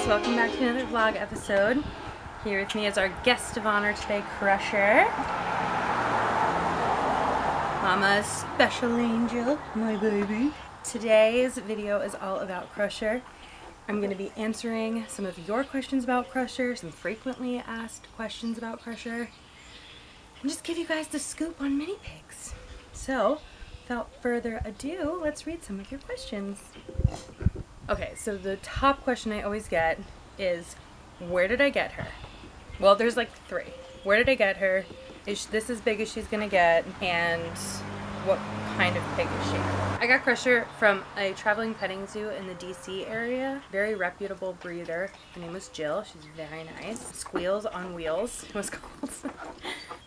welcome back to another vlog episode. Here with me is our guest of honor today, Crusher. Mama's special angel, my baby. Today's video is all about Crusher. I'm going to be answering some of your questions about Crusher, some frequently asked questions about Crusher, and just give you guys the scoop on mini pigs. So, without further ado, let's read some of your questions. Okay, so the top question I always get is, where did I get her? Well, there's like three. Where did I get her? Is this as big as she's gonna get? And what kind of pig is she? I got Crusher from a traveling petting zoo in the DC area. Very reputable breeder. Her name was Jill. She's very nice. Squeals on Wheels, it was called.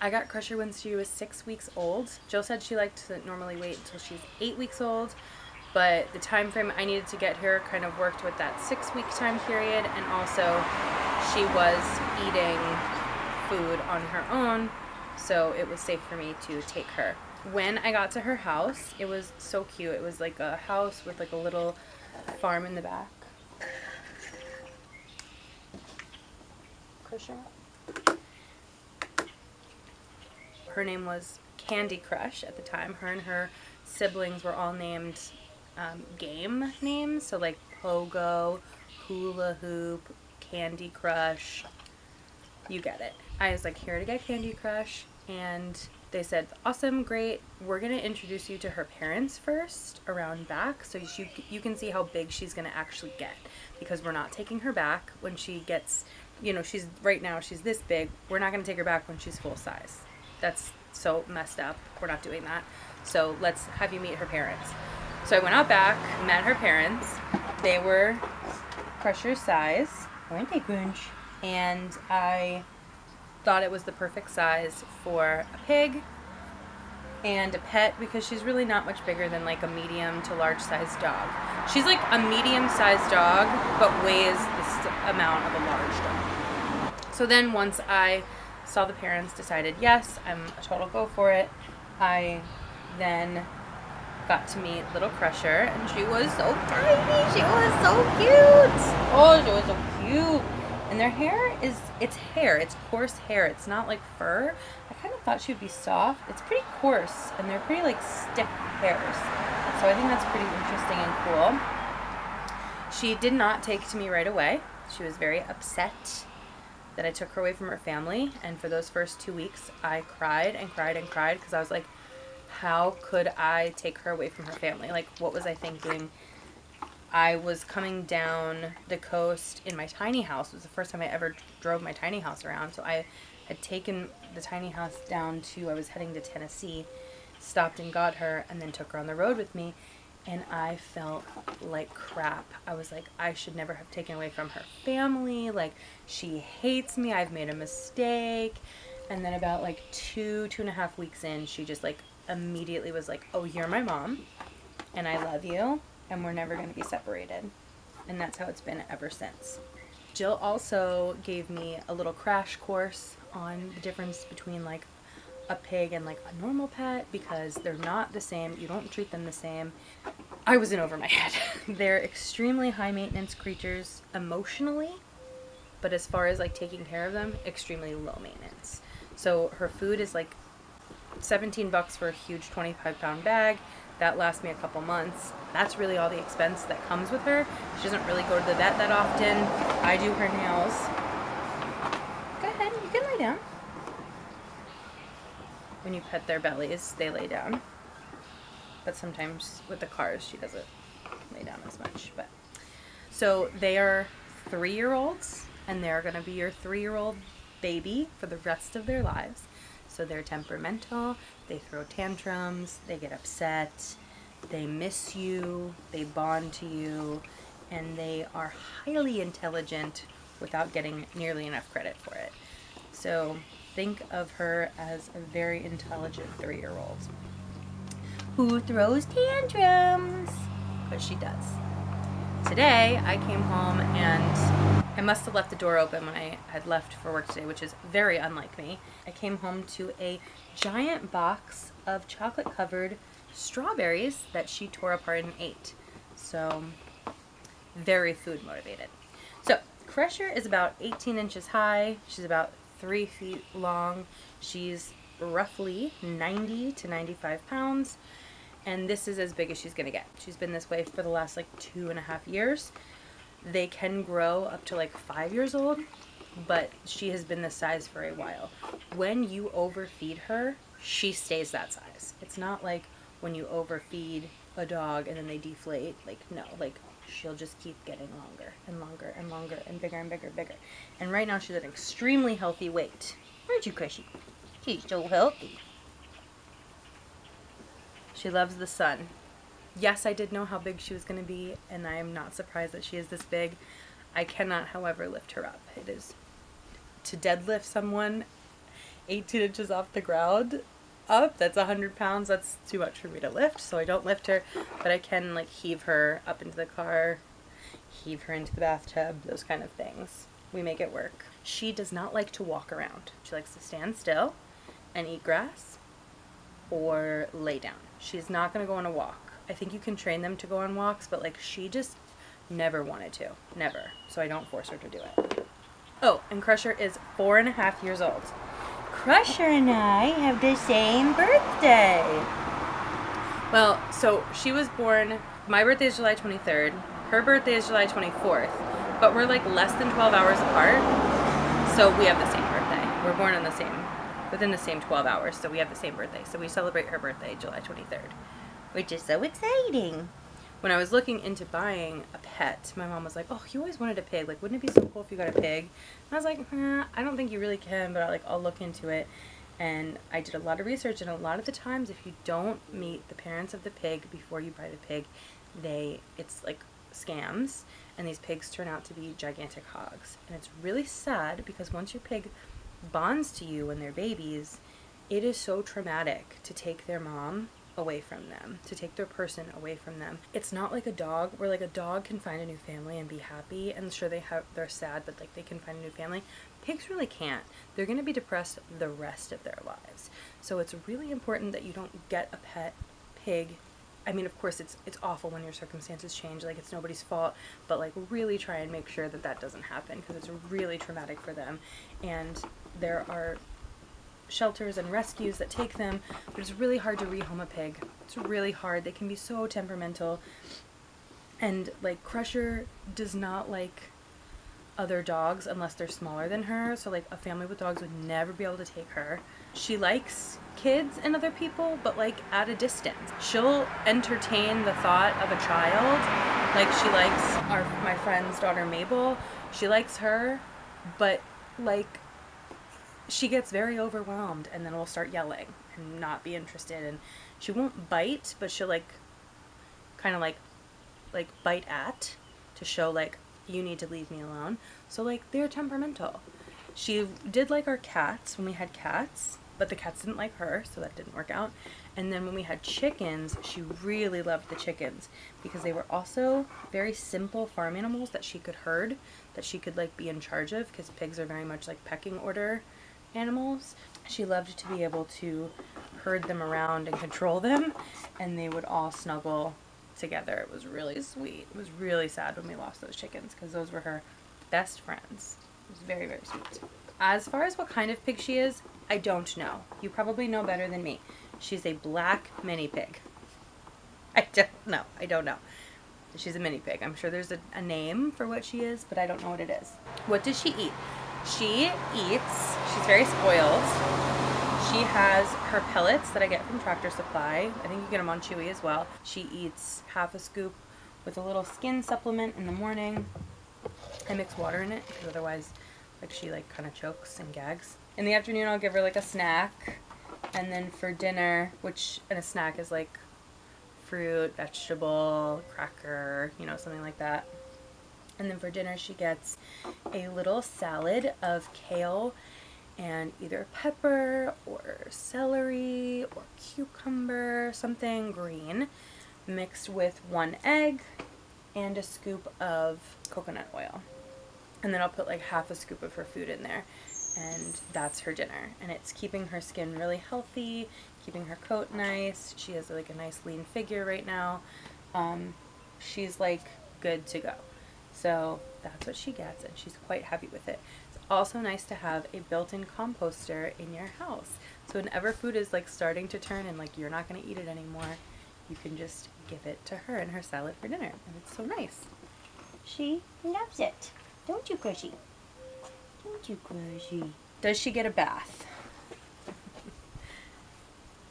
I got Crusher when she was 6 weeks old. Jill said she liked to normally wait until she's 8 weeks old, but the time frame I needed to get her kind of worked with that 6-week time period, and also she was eating food on her own, so it was safe for me to take her. When I got to her house, it was so cute. It was like a house with like a little farm in the back. Crusher. Her name was Candy Crush at the time. Her and her siblings were all named game names, so like Pogo, Hula Hoop, Candy Crush, you get it. I was like, here to get Candy Crush, and they said, awesome, great, we're gonna introduce you to her parents first around back so you can see how big she's gonna actually get, because we're not taking her back when she gets, you know, she's right now she's this big, we're not gonna take her back when she's full size. That's so messed up. We're not doing that. So let's have you meet her parents. So I went out back, met her parents. They were Crusher's size, weren't they, Grunch? And I thought it was the perfect size for a pig and a pet, because she's really not much bigger than like a medium to large sized dog. She's like a medium sized dog, but weighs this amount of a large dog. So then once I saw the parents, decided, yes, I'm a total go for it. I then got to meet little Crusher, and she was so tiny. She was so cute. Oh, she was so cute. And their hair is, it's hair. It's coarse hair. It's not like fur. I kind of thought she would be soft. It's pretty coarse, and they're pretty like stiff hairs. So I think that's pretty interesting and cool. She did not take to me right away. She was very upset that I took her away from her family, and for those first 2 weeks I cried and cried and cried, because I was like, how could I take her away from her family? Like, what was I thinking? I was coming down the coast in my tiny house. It was the first time I ever drove my tiny house around, so I had taken the tiny house down to, I was heading to Tennessee, stopped and got her, and then took her on the road with me. And I felt like crap. I was like, I should never have taken away from her family. Like, she hates me. I've made a mistake. And then about like 2.5 weeks in, she just like immediately was like, oh, you're my mom, and I love you, and we're never going to be separated. And that's how it's been ever since. Jill also gave me a little crash course on the difference between like a pig and like a normal pet, because they're not the same. You don't treat them the same. I was in over my head. They're extremely high maintenance creatures emotionally, but as far as like taking care of them, extremely low maintenance. So her food is like $17 for a huge 25-pound bag. That lasts me a couple months. That's really all the expense that comes with her. She doesn't really go to the vet that often. I do her nails. Go ahead, you can lay down. When you pet their bellies, they lay down. But sometimes with the cars, she doesn't lay down as much. But so they are 3-year-olds, and they're going to be your 3-year-old baby for the rest of their lives. So they're temperamental, they throw tantrums, they get upset, they miss you, they bond to you, and they are highly intelligent without getting nearly enough credit for it. So think of her as a very intelligent 3-year-old who throws tantrums, because she does. Today I came home, and I must have left the door open when I had left for work today, which is very unlike me. I came home to a giant box of chocolate covered strawberries that she tore apart and ate. So very food motivated. So Crusher is about 18 inches high. She's about 3 feet long. She's roughly 90 to 95 pounds. And this is as big as she's gonna get. She's been this way for the last like 2.5 years. They can grow up to like 5 years old, but she has been this size for a while. When you overfeed her, she stays that size. It's not like when you overfeed a dog and then they deflate. Like, no, like she'll just keep getting longer and longer and longer and bigger and bigger and bigger. And right now she's at an extremely healthy weight. Aren't you, Cushy? She's so healthy. She loves the sun. Yes, I did know how big she was going to be, and I am not surprised that she is this big. I cannot, however, lift her up. It is to deadlift someone 18 inches off the ground up, that's 100 pounds. That's too much for me to lift, so I don't lift her, but I can like heave her up into the car, heave her into the bathtub, those kind of things. We make it work. She does not like to walk around. She likes to stand still and eat grass or lay down. She's not going to go on a walk. I think you can train them to go on walks, but like she just never wanted to. Never. So I don't force her to do it. Oh, and Crusher is 4.5 years old. Crusher and I have the same birthday. Well, so she was born, my birthday is July 23rd, her birthday is July 24th, but we're like less than 12 hours apart, so we have the same birthday. We're born on the same, within the same 12 hours, so we have the same birthday. So we celebrate her birthday July 23rd, which is so exciting. When I was looking into buying a pet, my mom was like, oh, you always wanted a pig. Like, wouldn't it be so cool if you got a pig? And I was like, I don't think you really can, but I'll look into it. And I did a lot of research, and a lot of the times, if you don't meet the parents of the pig before you buy the pig, it's like scams, and these pigs turn out to be gigantic hogs. And it's really sad because once your pig bonds to you when they're babies, it is so traumatic to take their mom away from them, to take their person away from them. It's not like a dog, where like a dog can find a new family and be happy, and sure they're sad, but like they can find a new family. Pigs really can't. They're going to be depressed the rest of their lives. So it's really important that you don't get a pet pig. I mean, of course it's awful when your circumstances change, like it's nobody's fault, but like really try and make sure that that doesn't happen, because it's really traumatic for them. And there are shelters and rescues that take them, but it's really hard to rehome a pig. It's really hard. They can be so temperamental, and like Crusher does not like other dogs unless they're smaller than her, so like a family with dogs would never be able to take her. She likes kids and other people, but like at a distance. She'll entertain the thought of a child, like she likes my friend's daughter Mabel. She likes her, but like she gets very overwhelmed and then will start yelling and not be interested, and she won't bite, but she'll like kind of like bite at to show like you need to leave me alone. So like they're temperamental. She did like our cats when we had cats, but the cats didn't like her, so that didn't work out. And then when we had chickens, she really loved the chickens because they were also very simple farm animals that she could herd, that she could like be in charge of, because pigs are very much like pecking order animals. She loved to be able to herd them around and control them, and they would all snuggle together. It was really sweet. It was really sad when we lost those chickens, because those were her best friends. It was very, very sweet. As far as what kind of pig she is, I don't know. You probably know better than me. She's a black mini pig. I don't know. She's a mini pig. I'm sure there's a name for what she is, but I don't know what it is. What does she eat? She eats, she's very spoiled. She has her pellets that I get from Tractor Supply. I think you get them on Chewy as well. She eats half a scoop with a little skin supplement in the morning. I mix water in it because otherwise like she like kind of chokes and gags. In the afternoon I'll give her like a snack, and then for dinner, and a snack is like fruit, vegetable, cracker, you know, something like that. And then for dinner she gets a little salad of kale and either pepper or celery or cucumber, something green, mixed with 1 egg and a scoop of coconut oil. And then I'll put like half a scoop of her food in there, and that's her dinner. And it's keeping her skin really healthy, keeping her coat nice. She has like a nice lean figure right now. She's like good to go. So that's what she gets, and she's quite happy with it. It's also nice to have a built-in composter in your house. So whenever food is like starting to turn and like you're not going to eat it anymore, you can just give it to her and her salad for dinner. And it's so nice. She loves it. Don't you, Crushy? Don't you, Crushy? Does she get a bath?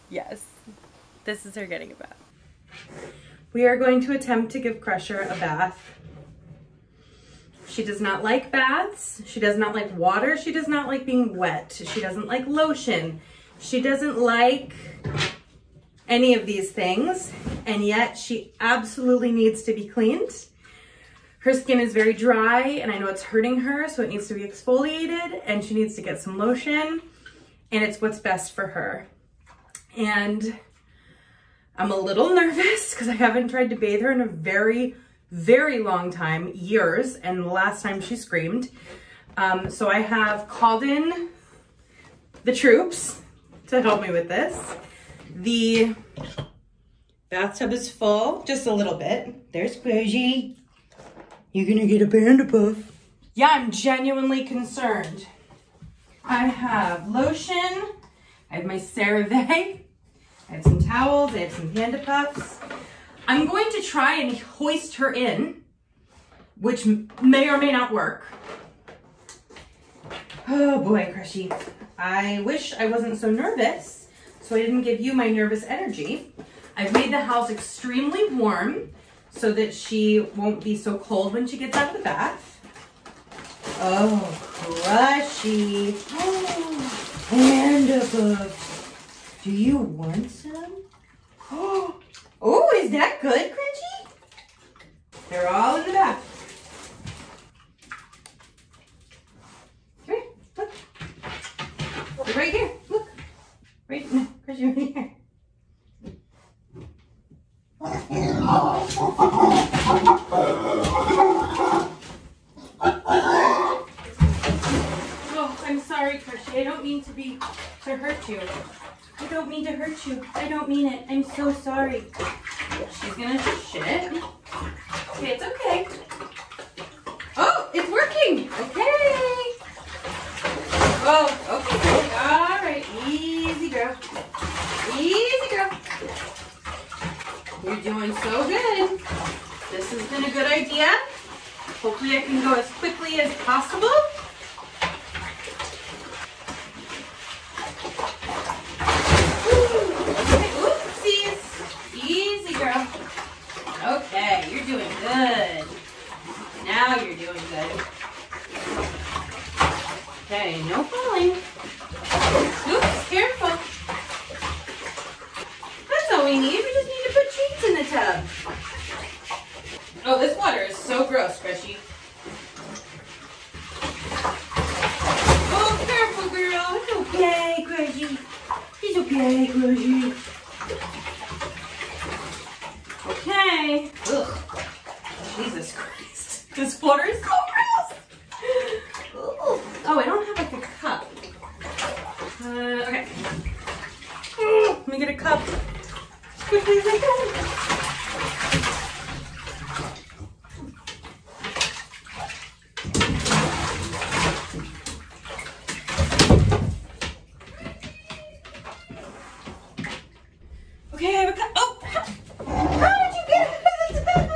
Yes. This is her getting a bath. We are going to attempt to give Crusher a bath. She does not like baths. She does not like water. She does not like being wet. She doesn't like lotion. She doesn't like any of these things, and yet she absolutely needs to be cleaned. Her skin is very dry, and I know it's hurting her, so it needs to be exfoliated, and she needs to get some lotion, and it's what's best for her. And I'm a little nervous because I haven't tried to bathe her in a very, very long time, years, and the last time she screamed. So I have called in the troops to help me with this. The bathtub is full, just a little bit. There's Bougie. You're gonna get a panda puff. Yeah, I'm genuinely concerned. I have lotion, I have my CeraVe, I have some towels, I have some panda puffs. I'm going to try and hoist her in, which may or may not work. Oh boy, Crushy. I wish I wasn't so nervous, so I didn't give you my nervous energy. I've made the house extremely warm so that she won't be so cold when she gets out of the bath. Oh, Crushy. Oh, panda puff. Do you want some? Oh, is that good, Crunchy? They're all in the bath. Come here, look. They're right here, look. Right, no, Crunchy, right here. Oh, I'm sorry, Crushy. I don't mean to hurt you. I don't mean to hurt you. I don't mean it. I'm so sorry. She's gonna shit. Okay, it's okay. Oh, it's working. Okay. Oh, okay. All right. Easy, girl. Easy, girl. You're doing so good. This has been a good idea. Hopefully I can go as quickly as possible. Okay, you're doing good. Now you're doing good. Okay, no falling. Oops, careful. That's all we need. We just need to put treats in the tub. Oh, this water is so gross, Crushy. Oh, careful, girl. It's okay, Crushy. It's okay, Crushy. Okay. Ugh. Jesus Christ. This water is so gross. Oh, I don't have like a cup. Okay. Let me get a cup as quickly as I can. Okay, I have a cup. Oh! How did you get out of the tub?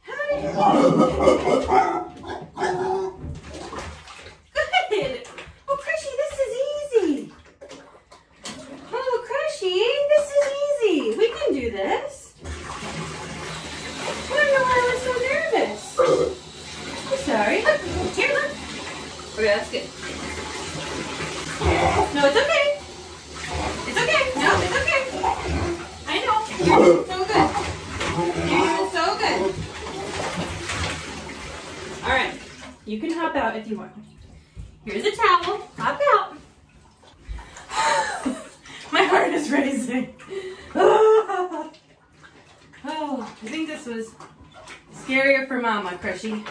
How did you Good! Oh, Crushy, this is easy. Oh, Crushy, this is easy. We can do this. I don't know why I was so nervous. I'm sorry. Look, here, look. Okay, that's good. No, it's okay. It's okay. No, it's okay. I know. You're doing so good. You're doing so good. All right. You can hop out if you want. Here's a towel. Hop out. My heart is racing. Oh, I think this was scarier for Mama, Crushy.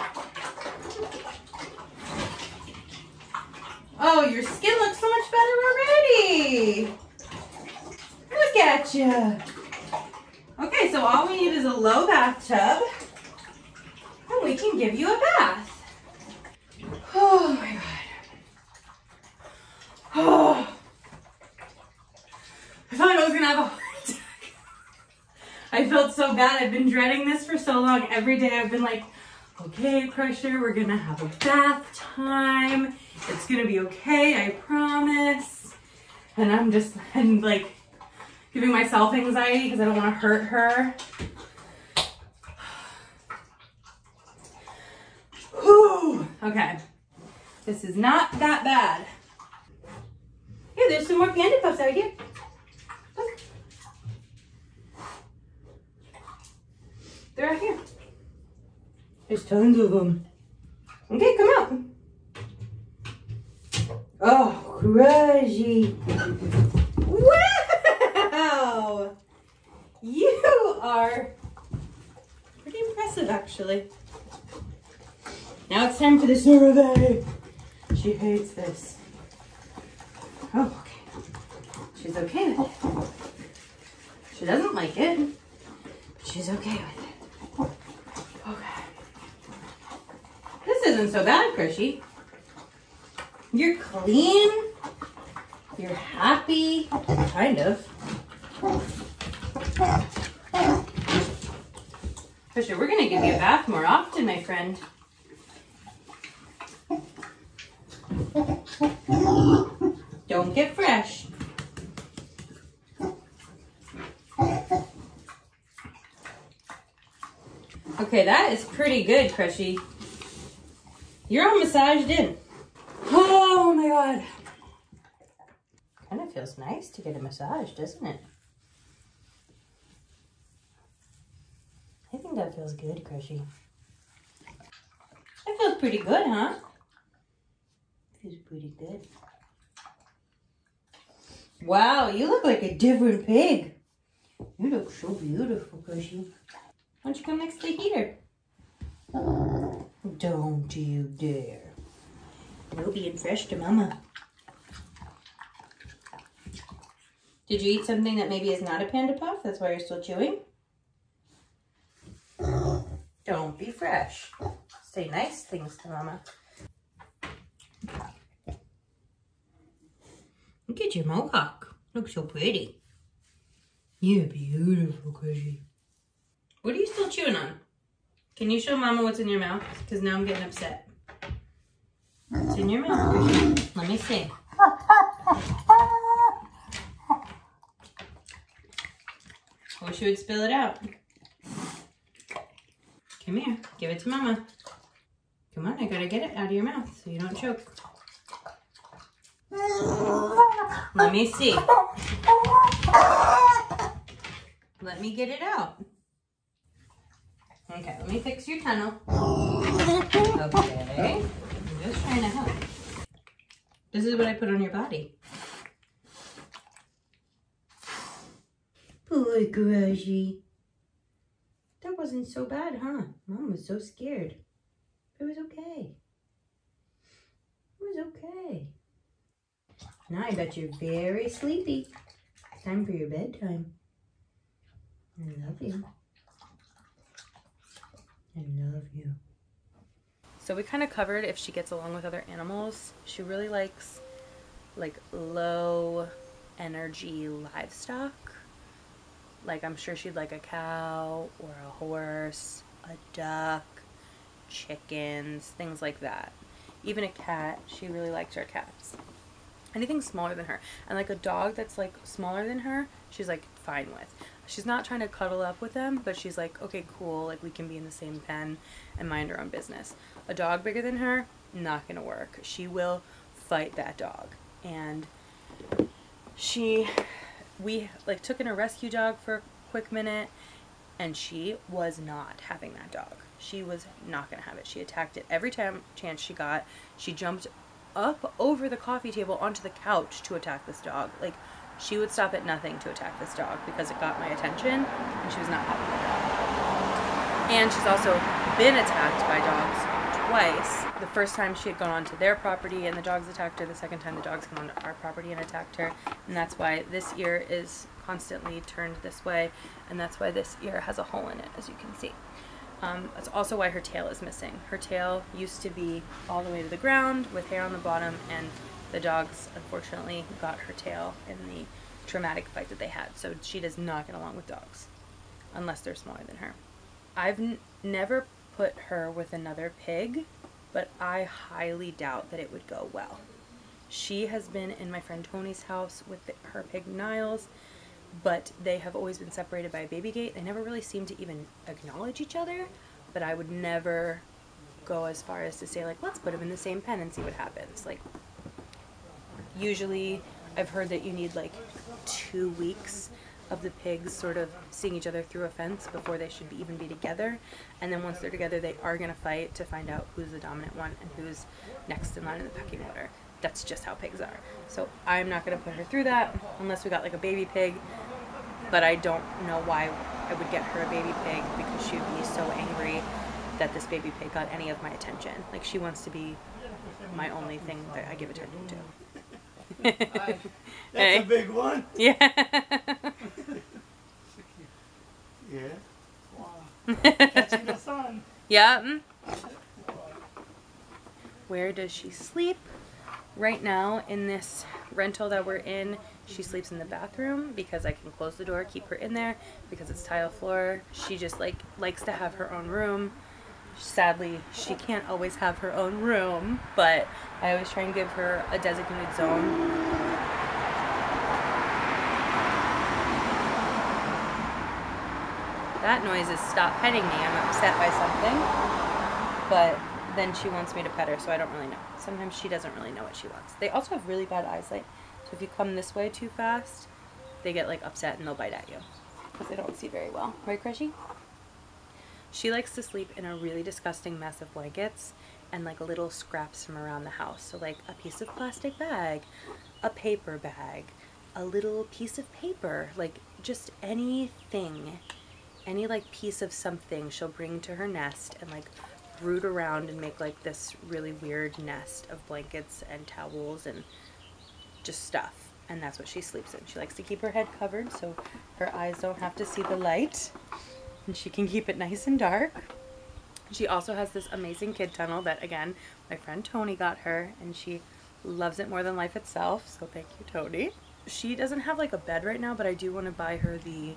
Oh, your skin looks so much better already. Look at you. Okay, so all we need is a low bathtub. we can give you a bath. Oh my God. Oh. I felt like I was gonna have a heart attack. I felt so bad. I've been dreading this for so long. Every day I've been like, okay, Crusher, we're gonna have a bath time. It's gonna be okay, I promise. And I'm like giving myself anxiety because I don't want to hurt her. Whew. Okay, this is not that bad. Here, there's some more Panda Puffs out here. Look. They're right here. There's tons of them. Okay, come out. Oh, Crushy. Wow! You are pretty impressive, actually. Now it's time for the survey. She hates this. Oh, okay. She's okay with it. She doesn't like it, but she's okay with it. Okay. This isn't so bad, Crushy. You're clean. You're happy. Kind of. Crusher, we're gonna give you a bath more often, my friend. Don't get fresh. Okay, that is pretty good, Crushy. You're all massaged in. Oh my God. Kind of feels nice to get a massage, doesn't it? I think that feels good, Crushy. That feels pretty good, huh? Feels pretty good. Wow, you look like a different pig. You look so beautiful, Crushy. Why don't you come next to the heater? Don't you dare. No being fresh to Mama. Did you eat something that maybe is not a Panda Puff? That's why you're still chewing? Don't be fresh. Say nice things to Mama. Look at your mohawk. Looks so pretty. You're beautiful, Crushy. What are you still chewing on? Can you show Mama what's in your mouth? Because now I'm getting upset. What's in your mouth, Crushy? Let me see. I wish you would spill it out. Come here. Give it to Mama. Come on, I gotta get it out of your mouth so you don't choke. Let me see. Let me get it out. Okay, let me fix your tunnel. Okay. I'm just trying to help. This is what I put on your body. Poor Crushy. That wasn't so bad, huh? Mom was so scared. It was okay. It was okay. Now I bet you're very sleepy. It's time for your bedtime. I love you. I love you. So we kind of covered if she gets along with other animals. She really likes like low energy livestock. Like I'm sure she'd like a cow or a horse, a duck, chickens, things like that. Even a cat, she really likes our cats. Anything smaller than her. And like a dog that's like smaller than her, she's like fine with. She's not trying to cuddle up with them, but she's like, okay, cool, like we can be in the same pen and mind our own business. A dog bigger than her, not gonna work. She will fight that dog. And we like took in a rescue dog for a quick minute, and she was not having that dog. She was not gonna have it. She attacked it every chance she got. She jumped up over the coffee table onto the couch to attack this dog. Like, she would stop at nothing to attack this dog because it got my attention, and she was not happy with that. And she's also been attacked by dogs twice. The first time she had gone onto their property and the dogs attacked her. The second time the dogs came onto our property and attacked her. And that's why this ear is constantly turned this way, and that's why this ear has a hole in it, as you can see. That's also why her tail is missing. Her tail used to be all the way to the ground with hair on the bottom, and the dogs unfortunately got her tail in the traumatic fight that they had. So she does not get along with dogs unless they're smaller than her. I've never put her with another pig, but I highly doubt that it would go well. She has been in my friend Tony's house with her pig Niles, but they have always been separated by a baby gate. They never really seem to even acknowledge each other, but I would never go as far as to say, like, let's put them in the same pen and see what happens. Like, usually I've heard that you need like 2 weeks of the pigs sort of seeing each other through a fence before they should even be together, and then once they're together they are going to fight to find out who's the dominant one and who's next in line in the pecking order. That's just how pigs are. So I'm not going to put her through that unless we got like a baby pig, but I don't know why I would get her a baby pig, because she would be so angry that this baby pig got any of my attention. Like, she wants to be my only thing that I give attention to. That's Hey. a big one. Yeah. Yeah. Wow. Catching the sun. Yeah. Where does she sleep? Right now, in this rental that we're in, she sleeps in the bathroom because I can close the door, keep her in there because it's tile floor. She just likes to have her own room. Sadly, she can't always have her own room, but I always try and give her a designated zone. That noise is stop petting me. I'm upset by something, but then she wants me to pet her, so I don't really know. Sometimes she doesn't really know what she wants. They also have really bad eyesight, so if you come this way too fast, they get like upset and they'll bite at you because they don't see very well. Right, Crushy? She likes to sleep in a really disgusting mess of blankets and like little scraps from around the house. So like a piece of plastic bag, a paper bag, a little piece of paper, like just anything, any like piece of something she'll bring to her nest and like root around and make like this really weird nest of blankets and towels and just stuff. And that's what she sleeps in. She likes to keep her head covered so her eyes don't have to see the light, and she can keep it nice and dark. She also has this amazing kid tunnel that, again, my friend Tony got her, and she loves it more than life itself, so thank you, Tony. She doesn't have like a bed right now, but I do want to buy her the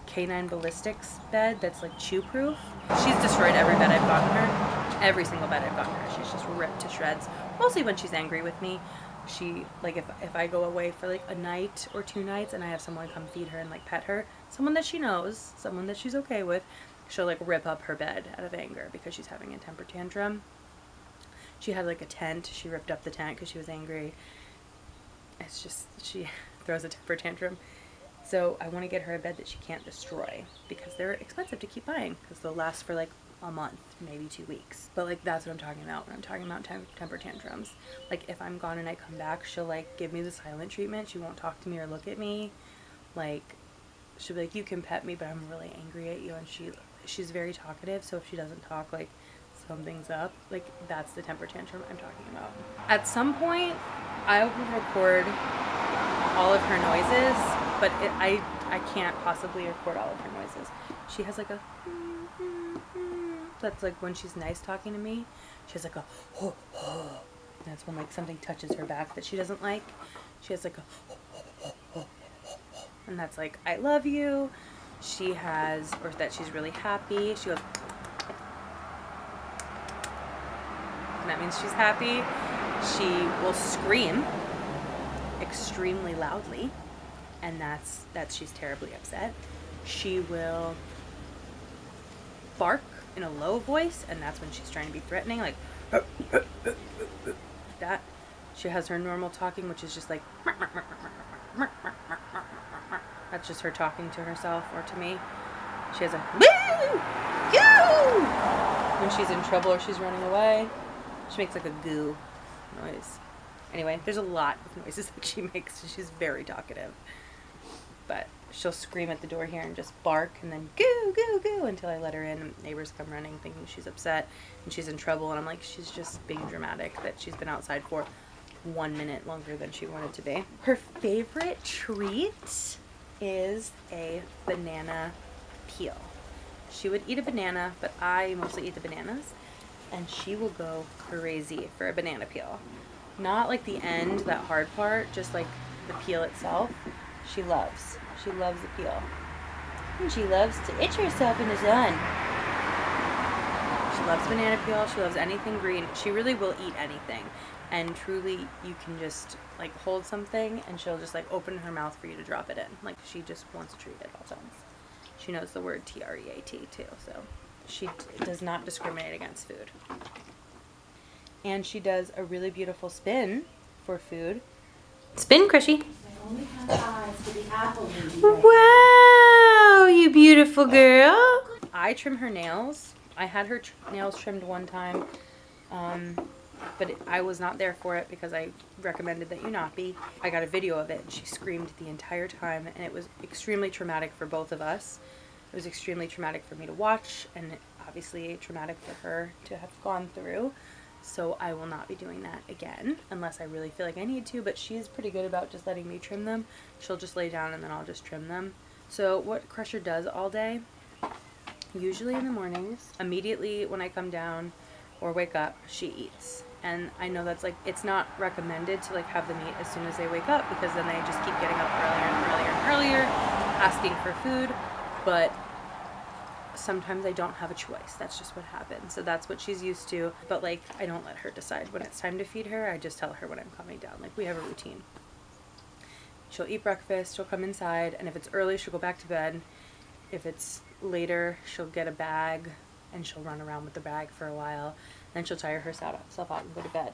Canine Ballistics bed that's like chew proof. She's destroyed every bed I've gotten her. Every single bed I've gotten her. She's just ripped to shreds, mostly when she's angry with me. She, like, if I go away for like a night or 2 nights and I have someone come feed her and like pet her, someone that she knows, someone that she's okay with, she'll like rip up her bed out of anger because she's having a temper tantrum. She had like a tent. She ripped up the tent because she was angry. It's just, she throws a temper tantrum. So I want to get her a bed that she can't destroy because they're expensive to keep buying because they'll last for like a month, maybe 2 weeks. But like, that's what I'm talking about when I'm talking about temper tantrums. Like, if I'm gone and I come back, she'll like give me the silent treatment. She won't talk to me or look at me. Like, she'll be like, you can pet me, but I'm really angry at you. And she's very talkative, so if she doesn't talk, like, something's up. Like, that's the temper tantrum I'm talking about. At some point, I will record all of her noises, but I can't possibly record all of her noises. She has like a that's like when she's nice talking to me. She has like a that's when like something touches her back that she doesn't like. She has like a and that's like, I love you. She has, or that she's really happy. She goes, and that means she's happy. She will scream extremely loudly, and that's she's terribly upset. She will bark in a low voice, and that's when she's trying to be threatening, like that. She has her normal talking, which is just like that's just her talking to herself or to me. She has a woo, yoo when she's in trouble or she's running away. She makes like a goo noise. Anyway, there's a lot of noises that she makes. She's very talkative. But she'll scream at the door here and just bark and then goo, goo, goo until I let her in. And neighbors come running thinking she's upset and she's in trouble. And I'm like, she's just being dramatic that she's been outside for 1 minute longer than she wanted to be. Her favorite treat is a banana peel. She would eat a banana, but I mostly eat the bananas. And she will go crazy for a banana peel. Not like the end, that hard part, just like the peel itself. She loves the peel. And she loves to itch herself in the sun. She loves banana peel. She loves anything green. She really will eat anything. And truly, you can just like hold something and she'll just like open her mouth for you to drop it in. Like she just wants a treat at all times. She knows the word TREAT too, so she does not discriminate against food. And she does a really beautiful spin for food. Spin, Crushy. I only have eyes for the apple. Wow, you beautiful girl. I trim her nails. I had her nails trimmed one time, but I was not there for it because I recommended that you not be. I got a video of it and she screamed the entire time and it was extremely traumatic for both of us. It was extremely traumatic for me to watch and obviously traumatic for her to have gone through. So I will not be doing that again unless I really feel like I need to, but she's pretty good about just letting me trim them. She'll just lay down and then I'll just trim them. So what Crusher does all day, usually in the mornings, immediately when I come down or wake up, she eats. And I know that's like, it's not recommended to like have them eat as soon as they wake up because then they just keep getting up earlier and earlier and earlier, asking for food. But sometimes I don't have a choice. That's just what happens. So that's what she's used to. But like, I don't let her decide when it's time to feed her. I just tell her when I'm coming down. Like we have a routine. She'll eat breakfast, she'll come inside, and if it's early, she'll go back to bed. If it's later, she'll get a bag and she'll run around with the bag for a while. Then she'll tire herself out and go to bed.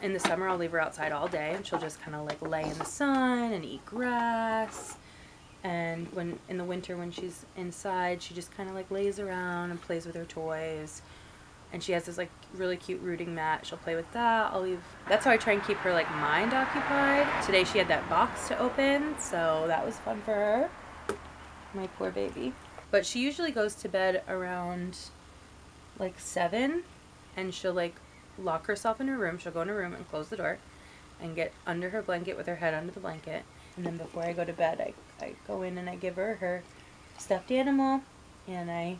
In the summer, I'll leave her outside all day and she'll just kind of like lay in the sun and eat grass. And when in the winter, when she's inside, she just kind of like lays around and plays with her toys. And she has this like really cute rooting mat. She'll play with that. That's how I try and keep her like mind occupied. Today she had that box to open, so that was fun for her. My poor baby. But she usually goes to bed around like 7 and she'll like lock herself in her room. She'll go in her room and close the door and get under her blanket with her head under the blanket. And then before I go to bed, I go in and I give her her stuffed animal and I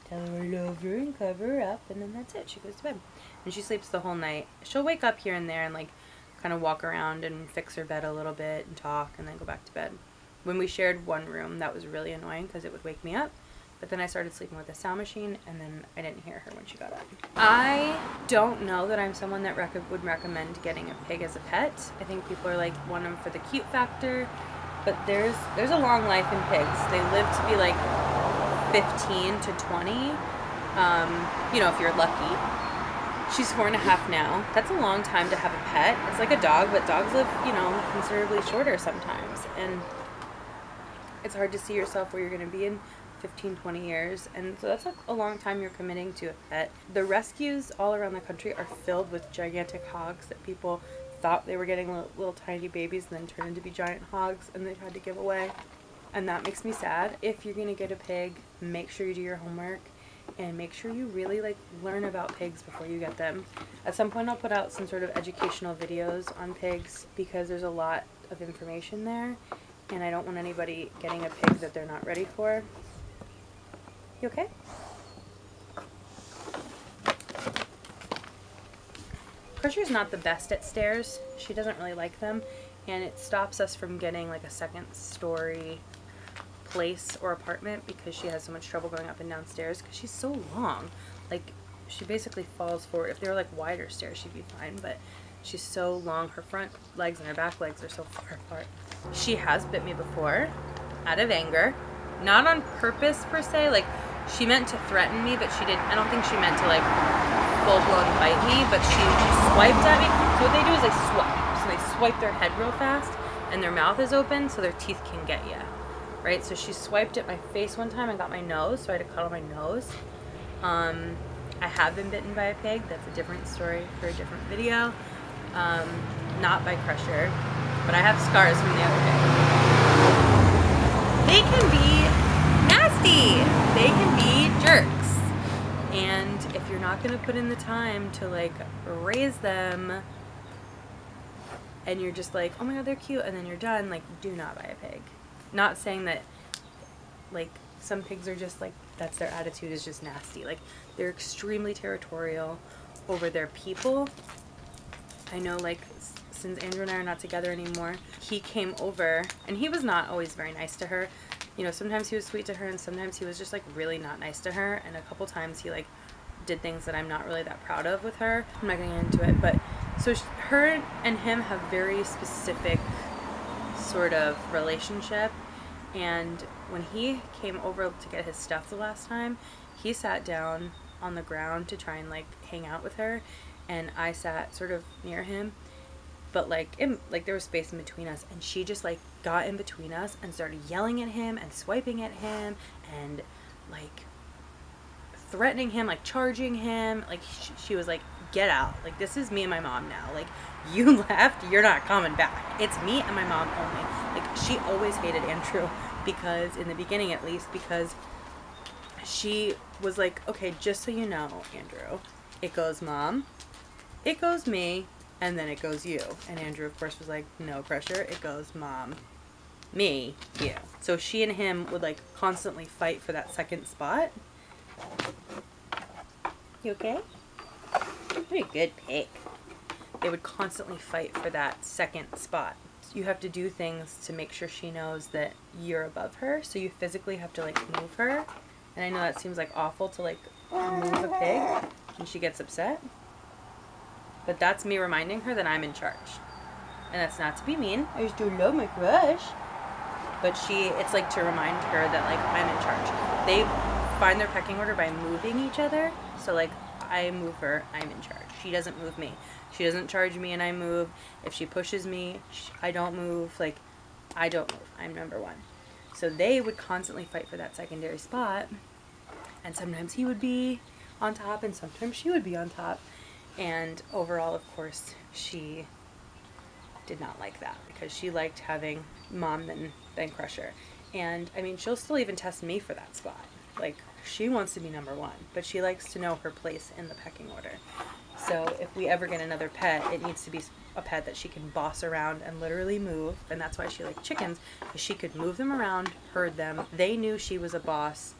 tell her I love her and cover her up, and then that's it. She goes to bed. And she sleeps the whole night. She'll wake up here and there and like kind of walk around and fix her bed a little bit and talk and then go back to bed. When we shared one room, that was really annoying because it would wake me up. But then I started sleeping with a sound machine, and then I didn't hear her when she got up. I don't know that I'm someone that would recommend getting a pig as a pet. I think people are like, want them for the cute factor, but there's a long life in pigs. They live to be like 15 to 20, you know, if you're lucky. She's 4.5 now. That's a long time to have a pet. It's like a dog, but dogs live, you know, considerably shorter sometimes. And it's hard to see yourself where you're going to be in 15, 20 years, and so that's like a long time you're committing to a pet. The rescues all around the country are filled with gigantic hogs that people thought they were getting little tiny babies and then turned into be giant hogs and they had to give away, and that makes me sad. If you're gonna get a pig, make sure you do your homework and make sure you really like learn about pigs before you get them. At some point I'll put out some sort of educational videos on pigs because there's a lot of information there and I don't want anybody getting a pig that they're not ready for. You okay? Crusher's not the best at stairs. She doesn't really like them, and it stops us from getting like a second story place or apartment because she has so much trouble going up and down stairs because she's so long. Like, she basically falls forward. If they were like wider stairs, she'd be fine, but she's so long. Her front legs and her back legs are so far apart. She has bit me before out of anger. not on purpose per se. Like, she meant to threaten me, but she didn't. I don't think she meant to like full-blown bite me, but she swiped at me. So what they do is they swipe. So they swipe their head real fast, and their mouth is open, so their teeth can get you, right? So she swiped at my face one time and got my nose, so I had to cut on my nose. I have been bitten by a pig. That's a different story for a different video. Not by Crusher, but I have scars from the other pig. They can be nasty. They can be jerks. And if you're not going to put in the time to like raise them, and you're just like, oh my god, they're cute, and then you're done, like, do not buy a pig. Not saying that, like, some pigs are just like, that's their attitude, is just nasty. Like, they're extremely territorial over their people. I know, like, since Andrew and I are not together anymore, he came over, and he was not always very nice to her. You know, sometimes he was sweet to her, and sometimes he was just, like, really not nice to her, and a couple times he, like, did things that I'm not really that proud of with her. I'm not getting into it, but so her and him have very specific sort of relationship. And when he came over to get his stuff the last time, he sat down on the ground to try and like hang out with her, and I sat sort of near him, but like there was space in between us, and she just like got in between us and started yelling at him and swiping at him and like threatening him, like charging him. Like she was like, get out, like this is me and my mom now, like you left, you're not coming back, it's me and my mom only. Like, she always hated Andrew, because in the beginning at least, because she was like, okay, just so you know, Andrew, it goes mom, it goes me, and then it goes you. And Andrew of course was like, no, Crusher, it goes mom, me, you. So she and him would like constantly fight for that second spot. You okay? Pretty good pig. They would constantly fight for that second spot. You have to do things to make sure she knows that you're above her, so you physically have to like move her. And I know that seems like awful to like move a pig and she gets upset, but that's me reminding her that I'm in charge. And that's not to be mean, I just do love my crush, but it's like to remind her that like I'm in charge. They find their pecking order by moving each other, so like I move her, I'm in charge. She doesn't move me. She doesn't charge me and I move. If she pushes me, I don't move. Like, I don't move. I'm number one. So they would constantly fight for that secondary spot. And sometimes he would be on top and sometimes she would be on top. And overall, of course, she did not like that, because she liked having mom than Crusher. And I mean, she'll still even test me for that spot. Like, she wants to be number one, but she likes to know her place in the pecking order. So if we ever get another pet, it needs to be a pet that she can boss around and literally move. And that's why she liked chickens, because she could move them around, herd them. They knew she was a boss,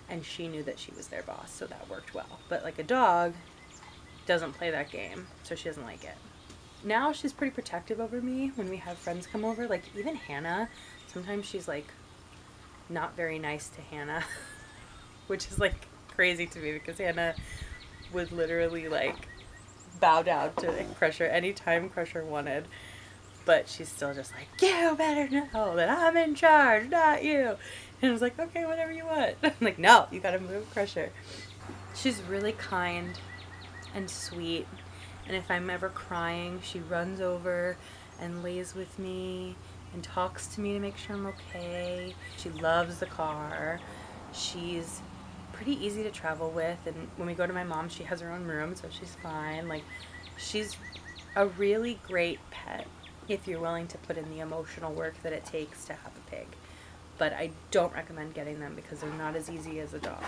and she knew that she was their boss, so that worked well. But like a dog doesn't play that game, so she doesn't like it. Now she's pretty protective over me when we have friends come over. Like even Hannah, sometimes she's like not very nice to Hannah, which is like crazy to me, because Hannah would literally like bow down to Crusher anytime Crusher wanted, but she's still just like, you better know that I'm in charge, not you. And I was like, okay, whatever you want. I'm like, no, you gotta move Crusher. She's really kind and sweet, and if I'm ever crying, she runs over and lays with me and talks to me to make sure I'm okay. She loves the car. She's pretty easy to travel with, and when we go to my mom, she has her own room, so she's fine. Like, she's a really great pet if you're willing to put in the emotional work that it takes to have a pig. But I don't recommend getting them, because they're not as easy as a dog,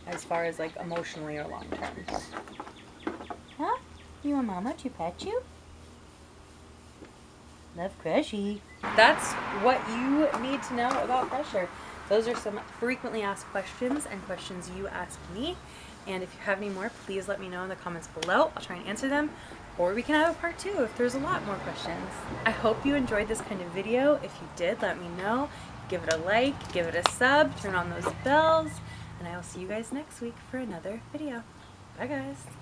as far as like emotionally or long term. Huh? You want mama to pet you? Love Crushy. That's what you need to know about Crusher. Those are some frequently asked questions and questions you ask me. And if you have any more, please let me know in the comments below. I'll try and answer them, or we can have a part 2 if there's a lot more questions. I hope you enjoyed this kind of video. If you did, let me know. Give it a like, give it a sub, turn on those bells, and I will see you guys next week for another video. Bye guys.